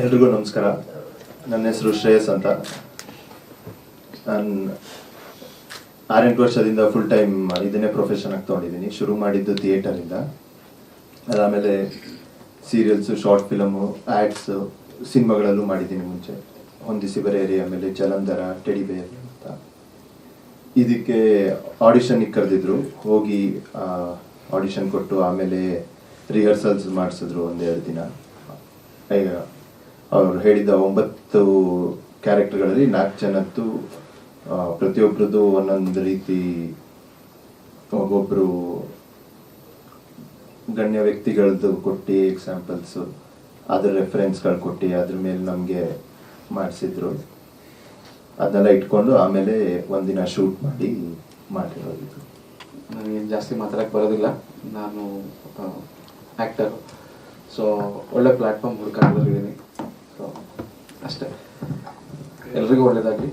ಎಲ್ರಿಗೂ ನಮಸ್ಕಾರ. ನನ್ನ ಹೆಸರು ಶ್ರೇಯಸ್ ಅಂತ. ನಾನು 6-8 ವರ್ಷದಿಂದ ಫುಲ್ ಟೈಮ್ ಇದನ್ನೇ ಪ್ರೊಫೆಷನ್ ಆಗಿ ತೊಗೊಂಡಿದ್ದೀನಿ. ಶುರು ಮಾಡಿದ್ದು ಥಿಯೇಟರಿಂದ, ಅದಾದಮೇಲೆ ಸೀರಿಯಲ್ಸು, ಶಾರ್ಟ್ ಫಿಲಮು, ಆ್ಯಡ್ಸು, ಸಿನಿಮಾಗಳಲ್ಲೂ ಮಾಡಿದ್ದೀನಿ ಮುಂಚೆ. ಹೊಂದಿಸಿ ಬರೆಯರಿ, ಆಮೇಲೆ ಜಲಂಧರ, ಟೆಡಿ ಬೇರ್ ಅಂತ. ಇದಕ್ಕೆ ಆಡಿಷನ್ಗೆ ಕರೆದಿದ್ರು. ಹೋಗಿ ಆಡಿಷನ್ ಕೊಟ್ಟು ಆಮೇಲೆ ರಿಹರ್ಸಲ್ಸ್ ಮಾಡಿಸಿದ್ರು 1-2 ದಿನ. ಅವರು ಹೇಳಿದ 9 ಕ್ಯಾರೆಕ್ಟರ್ಗಳಲ್ಲಿ 4 ಜನದ್ದು ಪ್ರತಿಯೊಬ್ಬರದ್ದು ಒಂದೊಂದು ರೀತಿ, ಒಬ್ಬೊಬ್ಬರು ಗಣ್ಯ ವ್ಯಕ್ತಿಗಳದ್ದು ಕೊಟ್ಟು ಎಕ್ಸಾಂಪಲ್ಸು, ಅದರ ರೆಫರೆನ್ಸ್ಗಳು ಕೊಟ್ಟು ಅದ್ರ ಮೇಲೆ ನಮಗೆ ಮಾಡಿಸಿದ್ರು. ಅದನ್ನೆಲ್ಲ ಇಟ್ಕೊಂಡು ಆಮೇಲೆ ಒಂದಿನ ಶೂಟ್ ಮಾಡಿರೋದು. ನನಗೆ ಜಾಸ್ತಿ ಮಾತಾಡೋಕ್ಕೆ ಬರೋದಿಲ್ಲ, ನಾನು ಆ್ಯಕ್ಟರು. ಸೊ ಒಳ್ಳೆ ಪ್ಲ್ಯಾಟ್ಫಾರ್ಮ್ ಹುಡುಕಾಡಿದ್ದೀನಿ. ಸೊ ಅಷ್ಟೇ. ಎಲ್ರಿಗೂ ಒಳ್ಳೆಯದಾಗಲಿ.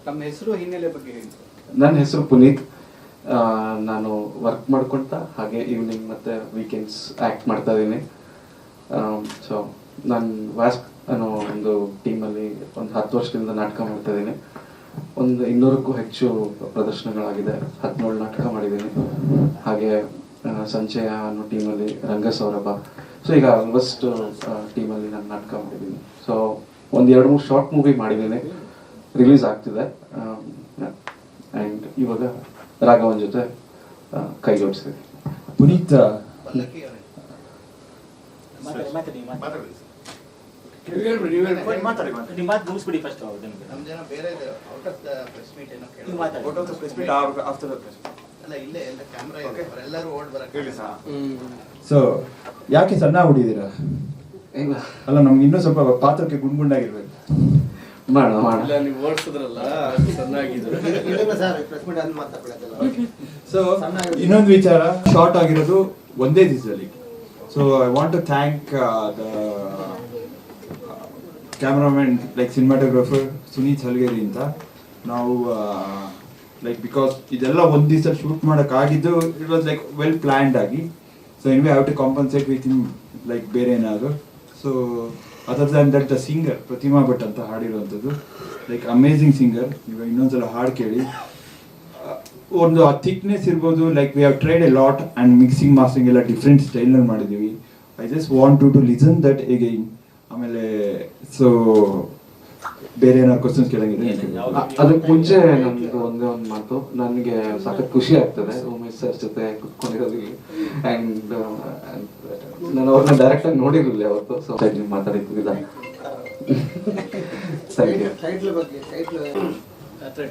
ನಮ್ಮ ಹೆಸರು, ಹಿನ್ನೆಲೆ ಬಗ್ಗೆ ಹೇಳಿ. ನನ್ನ ಹೆಸರು ಪುನೀತ್. ನಾನು ವರ್ಕ್ ಮಾಡ್ಕೊಳ್ತಾ ಹಾಗೆ ಈವ್ನಿಂಗ್ ಮತ್ತು ವೀಕೆಂಡ್ಸ್ ಆ್ಯಕ್ಟ್ ಮಾಡ್ತಾ ಇದ್ದೀನಿ. ಸೊ ನಾನು ವಾಸ್ಕ್ ಅನ್ನೋ ಒಂದು ಟೀಮಲ್ಲಿ ಒಂದು 10 ವರ್ಷದಿಂದ ನಾಟಕ ಮಾಡ್ತಾ ಇದ್ದೀನಿ. ಒಂದು 200ಕ್ಕೂ ಹೆಚ್ಚು ಪ್ರದರ್ಶನಗಳಾಗಿದೆ. 17 ನಾಟಕ ಮಾಡಿದ್ದೀನಿ. ಹಾಗೆ ಸಂಚಯ ಅನ್ನೋ ಟೀಮಲ್ಲಿ ರಂಗಸೌರಭ. ಸೊ ಈಗ ಆಲ್ಮೋಸ್ಟ್ ಟೀಮಲ್ಲಿ ನಾನು ನಾಟಕ ಮಾಡಿದ್ದೀನಿ. ಸೊ ಒಂದು 2-3 ಶಾರ್ಟ್ ಮೂವಿ ಮಾಡಿದ್ದೀನಿ, ರಿಲೀಸ್ ಆಗ್ತಿದೆ. ಆ್ಯಂಡ್ ಇವಾಗ ರಾಘವನ್ ಜೊತೆ ಕೈ ಜೋಡಿಸ್ತೀನಿ. ಪುನೀತ್, ಸೊ ಯಾಕೆ ಸಣ್ಣ ಹುಡಿದೀರಾ? ಅಲ್ಲ, ನಮ್ಗೆ ಇನ್ನೂ ಸ್ವಲ್ಪ ಪಾತ್ರಕ್ಕೆ ಗುಂಡ್ಗುಂಡಾಗಿರ್ಬೇಕು. ಸೊ ಇನ್ನೊಂದು ವಿಚಾರ, ಶಾರ್ಟ್ ಆಗಿರೋದು ಒಂದೇ ದಿವಸದಲ್ಲಿ. So I want to thank the cameraman, like cinematographer Suneeth Halgeri ಅಂತ. ನಾವು ಲೈಕ್ ಬಿಕಾಸ್ ಇದೆಲ್ಲ ಒಂದು ದಿವಸ ಶೂಟ್ ಮಾಡೋಕ್ಕಾಗಿದ್ದು, it was like well planned ಆಗಿ. So anyway I have to compensate with him, like ಬೇರೆ ಏನಾದ್ರು. So other than that the singer Pratima Bhat ಅಂತ ಹಾಡಿರುವಂಥದ್ದು, ಲೈಕ್ ಅಮೇಝಿಂಗ್ ಸಿಂಗರ್. ಇವಾಗ ಇನ್ನೊಂದ್ಸಲ ಹಾಡು ಕೇಳಿ. ಒಂದು ಆ ಥಿಕ್ನೆಸ್ ಇರ್ಬೋದು, like we have tried a lot and mixing mastering ಎಲ್ಲ ಡಿಫ್ರೆಂಟ್ ಸ್ಟೈಲ್ನಲ್ಲಿ ಮಾಡಿದ್ದೀವಿ. I just want to listen that again. ಆಮೇಲೆ ಸೊ ಬೇರೆ ಏನಾದ್ರು ಕ್ವಶನ್ಸ್ ಕೇಳಂಗಿದೆ? ಅದಕ್ಕೆ ಮುಂಚೆ ನಮ್ದು ಒಂದೇ ಒಂದು ಮಾತು, ನನಗೆ ಸಾಕಷ್ಟು ಖುಷಿ ಆಗ್ತದೆ ಉಮೇಶ್ ಸರ್ ಜೊತೆ ಕುತ್ಕೊಂಡಿರೋದಿಲ್ಲ. ಆ್ಯಂಡ್ ನಾನು ಅವ್ರನ್ನ ಡೈರೆಕ್ಟಾಗಿ ನೋಡಿರಲಿಲ್ಲ ಯಾವತ್ತು. ಸೊ ನೀವು ಮಾತಾಡಿದ್ದಿಲ್ಲ.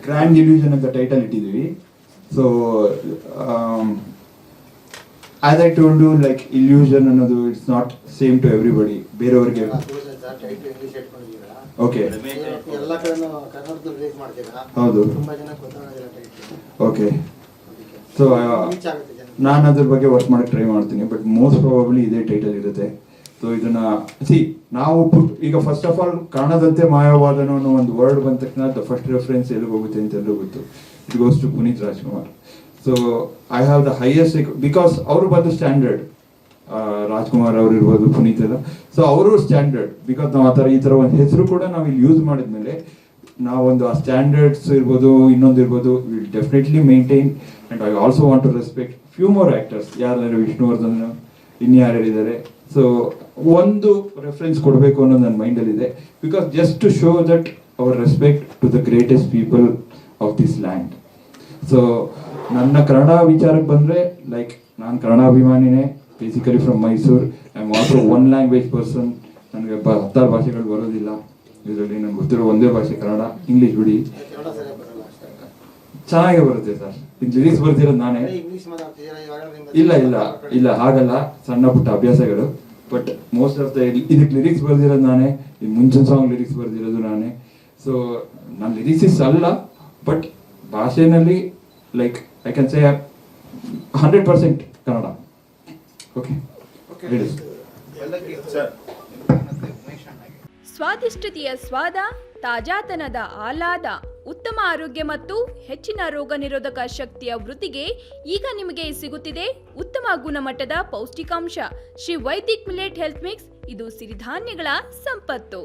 ಗ್ರ್ಯಾಂಡ್ ಇಲ್ಯೂಷನ್ ಅಂತ ಟೈಟಲ್ ಇಟ್ಟಿದ್ದೀವಿ. So as I told you, like illusion ಅನ್ನೋದು it's not same to everybody. ಬೇರೆಯವ್ರಿಗೆ ಓಕೆ, ಹೌದು, ಓಕೆ. ಸೊ ನಾನು ಅದ್ರ ಬಗ್ಗೆ ವರ್ಕ್ ಮಾಡಕ್ಕೆ ಟ್ರೈ ಮಾಡ್ತೀನಿ, ಬಟ್ ಮೋಸ್ಟ್ ಪ್ರಾಬಬ್ಲಿ ಇದೇ ಟೈಟಲ್ ಇರುತ್ತೆ. ಸೊ ಇದನ್ನ ನಾವು ಈಗ ಫಸ್ಟ್ ಆಫ್ ಆಲ್ ಕಾಣದಂತೆ ಮಾಯವಾದನೋ ಅನ್ನೋ ಒಂದು ವರ್ಡ್ ಬಂದ ತಕ್ಷಣ ದ ಫಸ್ಟ್ ರೆಫರೆನ್ಸ್ ಎಲ್ಲಿಗೆ ಹೋಗುತ್ತೆ ಅಂತ ಎಲ್ಲರೂ ಗೊತ್ತು. It goes to Puneeth Rajkumar. So I have the highest, because ಅವರು ಬಂದು ಸ್ಟ್ಯಾಂಡರ್ಡ್. ರಾಜ್ಕುಮಾರ್ ಅವರು ಇರ್ಬೋದು, ಪುನೀತ್ ಎಲ್ಲ. ಸೊ ಅವರು ಸ್ಟ್ಯಾಂಡರ್ಡ್, ಬಿಕಾಸ್ ನಾವು ಈ ಥರ ಒಂದು ಹೆಸರು ಕೂಡ ನಾವು ಇಲ್ಲಿ ಯೂಸ್ ಮಾಡಿದ್ಮೇಲೆ ನಾವೊಂದು ಆ ಸ್ಟ್ಯಾಂಡರ್ಡ್ಸ್ ಇರ್ಬೋದು, ಇನ್ನೊಂದು ಇರ್ಬೋದು, will definitely maintain. And I also want to respect few more actors. ಯಾರು ವಿಷ್ಣುವರ್ಧನ್, ಇನ್ಯಾರ್ಯಾರಿದ್ದಾರೆ. ಸೊ ಒಂದು ರೆಫರೆನ್ಸ್ ಕೊಡಬೇಕು ಅನ್ನೋದು ನನ್ನ ಮೈಂಡಲ್ಲಿದೆ, because just to show that our respect to the greatest people of this land. So ನನ್ನ ಕನ್ನಡ ವಿಚಾರಕ್ಕೆ ಬಂದರೆ, ಲೈಕ್ ನಾನು ಕನ್ನಡ ಅಭಿಮಾನಿನೇ, basically from Mysuru. I am also one language person. ನನಗೆ 10 ಭಾಷೆಗಳು ಬರೋದಿಲ್ಲ. ಇದರಲ್ಲಿ ನನಗೆ ಗೊತ್ತಿರೋ ಒಂದೇ ಭಾಷೆ ಕನ್ನಡ. ಇಂಗ್ಲೀಷ್ ಬಿಡಿ, ಚೆನ್ನಾಗೇ ಬರುತ್ತೆ ಸರ್. ಲಿರಿಕ್ಸ್ ಬರ್ತಿರೋದು ನಾನೇ. ಇಲ್ಲ ಇಲ್ಲ ಇಲ್ಲ, ಹಾಗಲ್ಲ, ಸಣ್ಣ ಪುಟ್ಟ ಅಭ್ಯಾಸಗಳು. ಬಟ್ ಮೋಸ್ಟ್ ಆಫ್ ದ ಇದಕ್ಕೆ ಲಿರಿಕ್ಸ್ ಬರ್ದಿರೋದು ನಾನೇ. ಈ ಮುಂಚಿನ ಸಾಂಗ್ ಲಿರಿಕ್ಸ್ ಬರ್ದಿರೋದು ನಾನೇ. ಸೊ ನನ್ನ ಲಿರಿಕ್ಸಿಸ್ ಅಲ್ಲ, ಬಟ್ ಭಾಷೆನಲ್ಲಿ like I can say 100% Kannada. Okay, ಹೇಳಿ. ಸ್ವಾದಿಷ್ಟತೆಯ ಸ್ವಾದ, ತಾಜಾತನದ ಆಹ್ಲಾದ, ಉತ್ತಮ ಆರೋಗ್ಯ ಮತ್ತು ಹೆಚ್ಚಿನ ರೋಗ ನಿರೋಧಕ ಶಕ್ತಿಯ ವೃದ್ಧಿಗೆ ಈಗ ನಿಮಗೆ ಸಿಗುತ್ತಿದೆ ಉತ್ತಮ ಗುಣಮಟ್ಟದ ಪೌಷ್ಟಿಕಾಂಶ Shri Vaidik millet health mix. ಇದು ಸಿರಿಧಾನ್ಯಗಳ ಸಂಪತ್ತು.